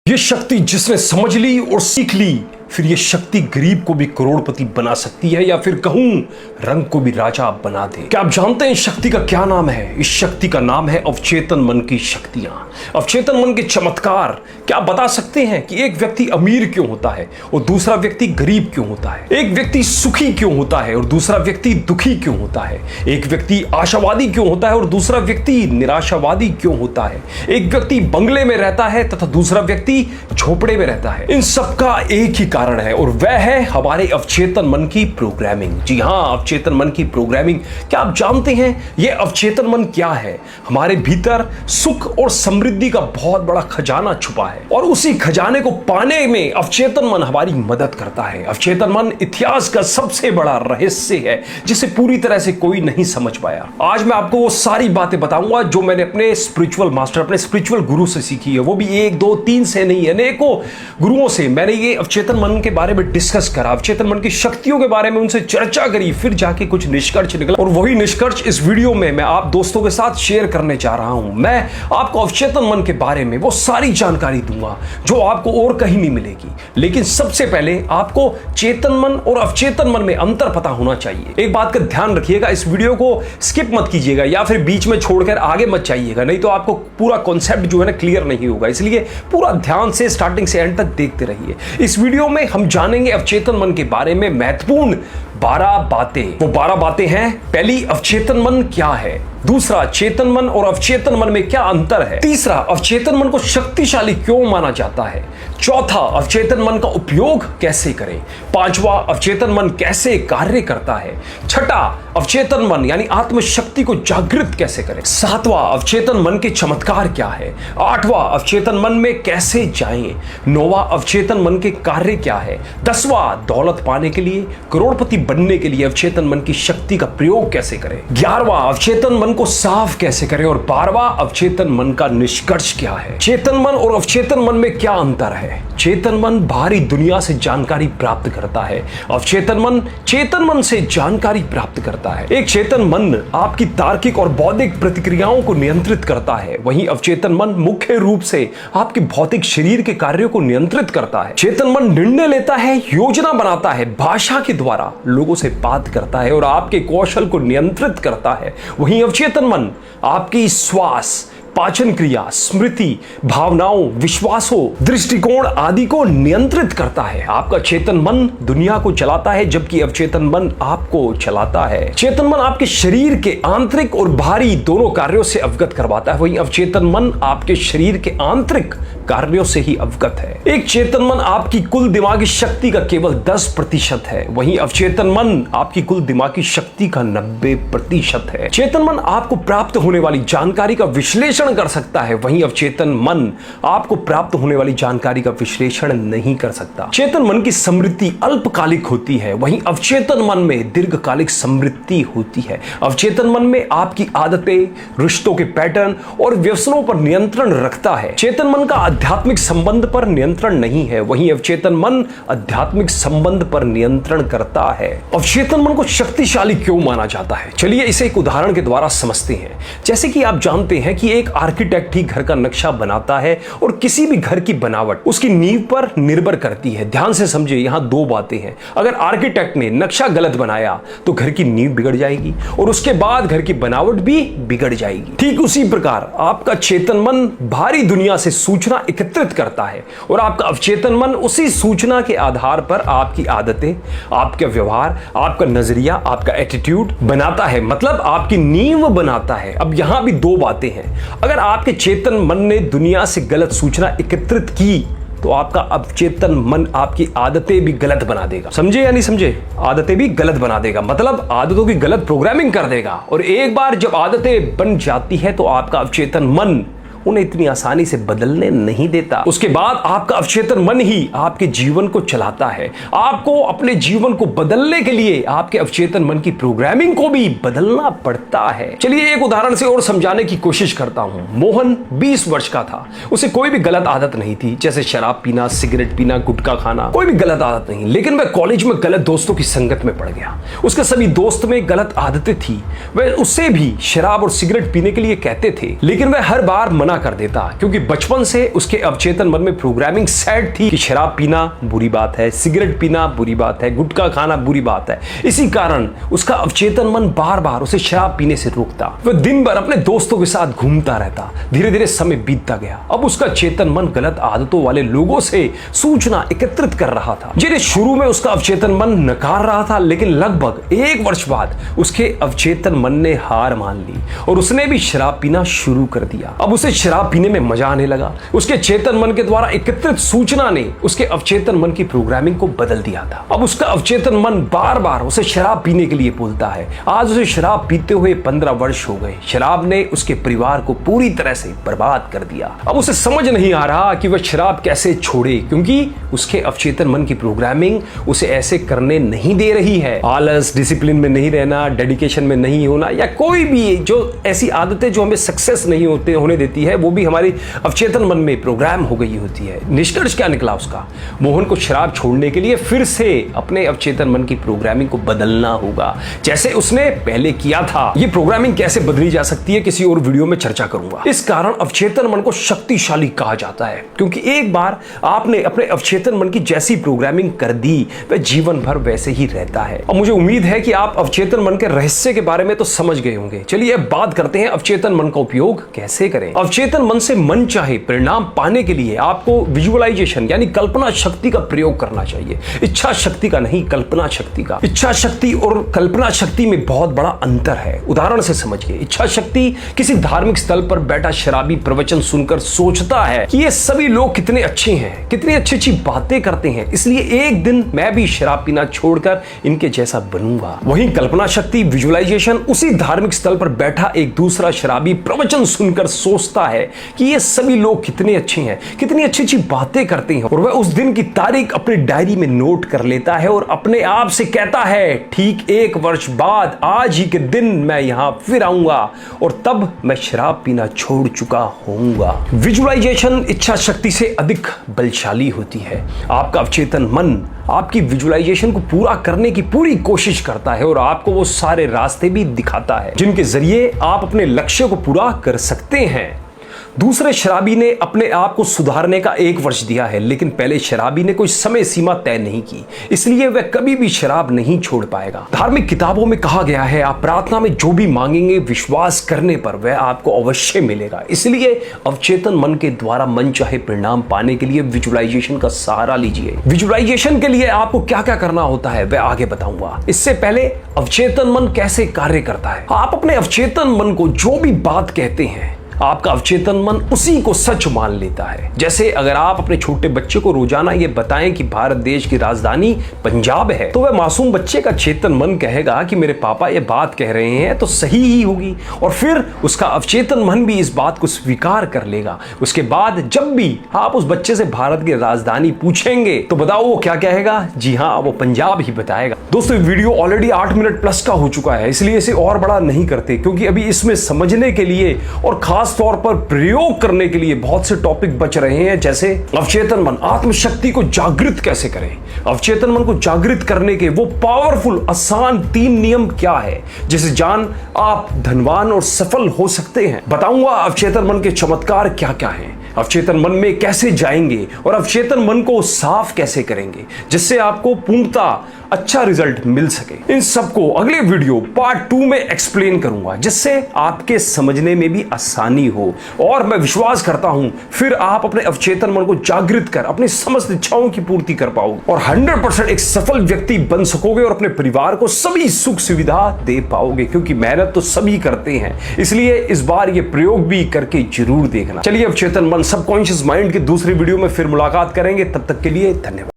ये शक्ति जिसने समझ ली और सीख ली, फिर ये शक्ति गरीब को भी करोड़पति बना सकती है, या फिर कहूं रंग को भी राजा बना दे। क्या आप जानते हैं इस शक्ति का क्या नाम है? इस शक्ति का नाम है अवचेतन मन की शक्तियां, अवचेतन मन के चमत्कार। क्या आप बता सकते हैं कि एक व्यक्ति अमीर क्यों होता है और दूसरा व्यक्ति गरीब क्यों होता है? एक व्यक्ति सुखी क्यों होता है और दूसरा व्यक्ति दुखी क्यों होता है? एक व्यक्ति आशावादी क्यों होता है और दूसरा व्यक्ति निराशावादी क्यों होता है? एक व्यक्ति बंगले में रहता है तथा दूसरा व्यक्ति झोपड़े में रहता है। इन सबका एक ही कारण है और वह है हमारे अवचेतन मन की प्रोग्रामिंग। जी हां, अवचेतन मन की प्रोग्रामिंग। क्या आप जानते हैं यह अवचेतन मन क्या है? हमारे भीतर सुख और समृद्धि का बहुत बड़ा खजाना छुपा है और उसी खजाने को पाने में अवचेतन मन हमारी मदद करता है। अवचेतन मन इतिहास का सबसे बड़ा रहस्य है जिसे पूरी तरह से कोई नहीं समझ पाया। आज मैं आपको वो सारी बातें बताऊंगा जो मैंने अपने स्पिरिचुअल मास्टर, अपने स्पिरिचुअल गुरु से सीखी है। वो भी 1, 2, 3 से नहीं, अनेकों गुरुओं से मैंने ये अवचेतन मन के बारे में डिस्कस करा, अवचेतन मन की शक्तियों के बारे में उनसे चर्चा करी, फिर जाके कुछ निष्कर्ष निकला और वही निष्कर्ष इस वीडियो में मैं आप दोस्तों के साथ शेयर करने जा रहा हूं। मैं आपको अवचेतन मन के बारे में वो सारी जानकारी दूंगा जो आपको और कहीं नहीं मिलेगी। लेकिन सबसे पहले आपको चेतन मन और अवचेतन मन में अंतर पता होना चाहिए। एक बात का ध्यान रखिएगा, इस वीडियो को स्किप मत कीजिएगा या फिर बीच में छोड़कर आगे मत जाइएगा, नहीं तो आपको पूरा कॉन्सेप्ट जो है ना क्लियर नहीं होगा। इसलिए पूरा ध्यान से स्टार्टिंग से एंड तक देखते रहिए। इस वीडियो में हम जानेंगे अवचेतन मन के बारे में महत्वपूर्ण 12 बातें। वो 12 बातें हैं। पहली, अवचेतन मन क्या है? दूसरा, चेतन मन और अवचेतन मन में क्या अंतर है? तीसरा, अवचेतन मन को शक्तिशाली क्यों माना जाता है? चौथा, अवचेतन मन का उपयोग कैसे करें? पांचवा, अवचेतन मन कैसे कार्य करता है? छठा, अवचेतन मन यानी आत्मशक्ति को जागृत कैसे करें? सातवां, अवचेतन मन के चमत्कार क्या है? आठवां, अवचेतन मन में कैसे जाएं? नौवां, अवचेतन मन के कार्य क्या है? 10वां, दौलत पाने के लिए, करोड़पति बनने के लिए अवचेतन मन की शक्ति का प्रयोग कैसे करें? 11वां, अवचेतन मन को साफ कैसे करें? और 12वां, अवचेतन मन का निष्कर्ष क्या है? चेतन मन और अवचेतन मन में क्या अंतर है? चेतन मन बाहरी दुनिया से जानकारी प्राप्त करता है, अवचेतन मन चेतन मन से जानकारी प्राप्त करता है। एक चेतन मन आपकी तार्किक और बौद्धिक प्रतिक्रियाओं को नियंत्रित करता है, वहीं अवचेतन मन मुख्य रूप से आपके भौतिक शरीर के कार्यों को नियंत्रित करता है। चेतन मन निर्णय लेता है, योजना बनाता है, भाषा के द्वारा लोगों से बात करता है और आपके कौशल को नियंत्रित करता है। वहीं अवचेतन मन आपकी श्वास, पाचन क्रिया, स्मृति, भावनाओं, विश्वासों, दृष्टिकोण आदि को नियंत्रित करता है। आपका चेतन मन दुनिया को चलाता है जबकि अवचेतन मन आपको चलाता है। चेतन मन आपके शरीर के आंतरिक और बाहरी दोनों कार्यों से अवगत करवाता है, वहीं अवचेतन मन आपके शरीर के आंतरिक कार्यों से ही अवगत है। एक चेतन मन आपकी कुल दिमागी शक्ति का केवल 10% है, वहीं अवचेतन मन आपकी कुल दिमागी शक्ति का 90% है। चेतन मन आपको प्राप्त होने वाली जानकारी का विश्लेषण कर सकता है, वहीं अवचेतन मन आपको प्राप्त होने वाली जानकारी का विश्लेषण नहीं कर सकता। चेतन मन की समृद्धि अल्पकालिक होती है, वहीं अवचेतन मन में दीर्घकालिक समृद्धि होती है। अवचेतन मन में आपकी आदतें, रिश्तों के पैटर्न और व्यसनों पर नियंत्रण रखता है। चेतन मन का आध्यात्मिक संबंध पर नियंत्रण नहीं है, वहीं अवचेतन मन आध्यात्मिक संबंध पर नियंत्रण करता है। अवचेतन मन को शक्तिशाली क्यों माना जाता है? चलिए इसे एक उदाहरण के द्वारा समझते हैं। जैसे कि आप जानते हैं कि एक आर्किटेक्ट ही घर का नक्शा बनाता है और किसी भी घर की बनावट उसकी नींव पर निर्भर करती है। ध्यान से समझे, यहां 2 बातें हैं। अगर आर्किटेक्ट ने नक्शा गलत बनाया तो घर की नींव बिगड़ जाएगी और उसके बाद घर की बनावट भी बिगड़ जाएगी। ठीक उसी प्रकार आपका चेतन मन बाहरी दुनिया से सूचना एकत्रित करता है और आपका अवचेतन मन उसी सूचना के आधार पर आपकी आदतें, आपका व्यवहार, आपका नजरिया, आपका एटीट्यूड बनाता है, मतलब आपकी नींव बनाता है। अब यहां भी 2 बातें हैं। अगर आपके चेतन मन ने दुनिया से गलत सूचना एकत्रित की तो आपका अवचेतन मन आपकी आदतें भी गलत बना देगा। समझे या नहीं समझे? आदतें भी गलत बना देगा, मतलब आदतों की गलत प्रोग्रामिंग कर देगा। और एक बार जब आदतें बन जाती है तो आपका अवचेतन मन उन्हें इतनी आसानी से बदलने नहीं देता। उसके बाद आपका अवचेतन मन ही आपके जीवन को चलाता है। आपको अपने जीवन को बदलने के लिए आपके अवचेतन मन की प्रोग्रामिंग को भी बदलना पड़ता है। चलिए एक उदाहरण से और समझाने की कोशिश करता हूं। मोहन 20 वर्ष का था, उसे कोई भी गलत आदत नहीं थी, जैसे शराब पीना, सिगरेट पीना, गुटखा खाना, कोई भी गलत आदत नहीं। लेकिन वह कॉलेज में गलत दोस्तों की संगत में पड़ गया। उसके सभी दोस्त में गलत आदतें थी। वह उससे भी शराब और सिगरेट पीने के लिए कहते थे, लेकिन वह हर बार मना कर देता, क्योंकि बचपन से उसके अवचेतन मन में प्रोग्रामिंग सेट थी कि शराब पीना बुरी बात है, सिगरेट पीना बुरी बात है, गुटखा खाना बुरी बात है। इसी कारण उसका अवचेतन मन बार बार उसे शराब पीने से रोकता। वह दिन भर अपने दोस्तों के साथ घूमता रहता। धीरे धीरे समय बीतता गया। अब उसका चेतन मन गलत आदतों वाले लोगों से सूचना एकत्रित कर रहा था, जिन्हें शुरू में उसका अवचेतन मन नकार रहा था, लेकिन लगभग 1 वर्ष बाद उसके अवचेतन मन ने हार मान ली और उसने भी शराब पीना शुरू कर दिया। अब उसे शराब पीने में मजा आने लगा। उसके चेतन मन के द्वारा एकत्रित सूचना ने उसके अवचेतन मन की प्रोग्रामिंग को बदल दिया था। अब उसका अवचेतन मन बार बार उसे शराब पीने के लिए बोलता है। आज उसे शराब पीते हुए 15 वर्ष हो गए। शराब ने उसके परिवार को पूरी तरह से बर्बाद कर दिया। अब उसे समझ नहीं आ रहा कि वह शराब कैसे छोड़े, क्योंकि उसके अवचेतन मन की प्रोग्रामिंग उसे ऐसे करने नहीं दे रही है। आलस, डिसिप्लिन में नहीं रहना, डेडिकेशन में नहीं होना, या कोई भी जो ऐसी आदतें जो हमें सक्सेस नहीं होने देती है, वो भी हमारी अवचेतन मन में प्रोग्राम हो गई होती है। निष्कर्ष क्या निकला उसका? मोहन को शराब छोड़ने के लिए फिर से अपने अवचेतन मन की प्रोग्रामिंग को बदलना होगा, जैसे उसने पहले किया था। ये प्रोग्रामिंग कैसे बदली जा सकती है, किसी और वीडियो में चर्चा करूंगा। इस कारण अवचेतन मन को शक्तिशाली कहा जाता है, क्योंकि एक बार आपने अपने अवचेतन मन की जैसी प्रोग्रामिंग कर दी, वह जीवन भर वैसे ही रहता है। और मुझे उम्मीद है कि आप अवचेतन मन के रहस्य के बारे में तो समझ गए होंगे। चलिए अब बात करते हैं अवचेतन मन का उपयोग कैसे करें। अवचेतन मन से मन चाहे परिणाम पाने के लिए आपको विजुअलाइजेशन यानी कल्पना शक्ति का प्रयोग करना चाहिए। इच्छा शक्ति का नहीं, कल्पना शक्ति का। इच्छा शक्ति और कल्पना शक्ति में बहुत बड़ा अंतर है। उदाहरण से समझिए, इच्छा शक्ति किसी धार्मिक स्थल पर बैठा शराबी प्रवचन सुनकर सोचता है कि ये सभी लोग कितने अच्छे हैं, कितनी अच्छी अच्छी बातें करते हैं, इसलिए एक दिन मैं भी शराब पीना छोड़कर इनके जैसा बनूंगा। वहीं कल्पना शक्ति, विजुअलाइजेशन, उसी धार्मिक स्थल पर बैठा एक दूसरा शराबी प्रवचन सुनकर सोचता है कि ये सभी लोग कितने अच्छे हैं, कितनी अच्छी अच्छी बातें करते हैं, और वह उस दिन की तारीख अपनी डायरी में नोट कर लेता है और अपने आप से कहता है, ठीक 1 वर्ष बाद आज ही के दिन मैं यहां फिर आऊंगा और तब मैं शराब पीना छोड़ चुका होऊंगा। विजुअलाइजेशन इच्छा शक्ति से अधिक बलशाली होती है। आपका अवचेतन मन आपकी विजुअलाइजेशन को पूरा करने की पूरी कोशिश करता है और आपको वो सारे रास्ते भी दिखाता है जिनके जरिए आप अपने लक्ष्य को पूरा कर सकते हैं। दूसरे शराबी ने अपने आप को सुधारने का 1 वर्ष दिया है, लेकिन पहले शराबी ने कोई समय सीमा तय नहीं की, इसलिए वह कभी भी शराब नहीं छोड़ पाएगा। धार्मिक किताबों में कहा गया है, आप प्रार्थना में जो भी मांगेंगे विश्वास करने पर वह आपको अवश्य मिलेगा। इसलिए अवचेतन मन के द्वारा मन चाहे परिणाम पाने के लिए विजुअलाइजेशन का सहारा लीजिए। विजुअलाइजेशन के लिए आपको क्या क्या करना होता है वह आगे बताऊंगा। इससे पहले अवचेतन मन कैसे कार्य करता है। आप अपने अवचेतन मन को जो भी बात कहते हैं, आपका अवचेतन मन उसी को सच मान लेता है। जैसे अगर आप अपने छोटे बच्चे को रोजाना ये बताएं कि भारत देश की राजधानी पंजाब है, तो वह मासूम बच्चे का चेतन मन कहेगा कि मेरे पापा ये बात कह रहे हैं तो सही ही होगी, और फिर उसका अवचेतन मन भी इस बात को स्वीकार कर लेगा। उसके बाद जब भी आप उस बच्चे से भारत की राजधानी पूछेंगे तो बताओ वो क्या कहेगा? जी हाँ, वो पंजाब ही बताएगा। दोस्तों, वीडियो ऑलरेडी 8 मिनट प्लस का हो चुका है, इसलिए इसे और बड़ा नहीं करते, क्योंकि अभी इसमें समझने के लिए और खास तौर पर प्रयोग करने के लिए बहुत से टॉपिक बच रहे हैं, जैसे अवचेतन मन, आत्मशक्ति को जागृत कैसे करें, अवचेतन मन को जागृत करने के वो पावरफुल आसान 3 नियम क्या है जिसे जान आप धनवान और सफल हो सकते हैं। बताऊंगा अवचेतन मन के चमत्कार क्या क्या हैं, अवचेतन मन में कैसे जाएंगे और अवचेतन मन को साफ कैसे करेंगे जिससे आपको पूर्णतः अच्छा रिजल्ट मिल सके। इन सबको अगले वीडियो पार्ट 2 में एक्सप्लेन करूंगा, जिससे आपके समझने में भी आसानी हो, और मैं विश्वास करता हूं फिर आप अपने अवचेतन मन को जागृत कर अपनी समस्त इच्छाओं की पूर्ति कर पाओगे और 100% एक सफल व्यक्ति बन सकोगे और अपने परिवार को सभी सुख सुविधा दे पाओगे, क्योंकि मेहनत तो सभी करते हैं। इसलिए इस बार ये प्रयोग भी करके जरूर देखना। चलिए, अवचेतन मन, सबकॉन्शियस माइंड के दूसरे वीडियो में फिर मुलाकात करेंगे। तब तक के लिए धन्यवाद।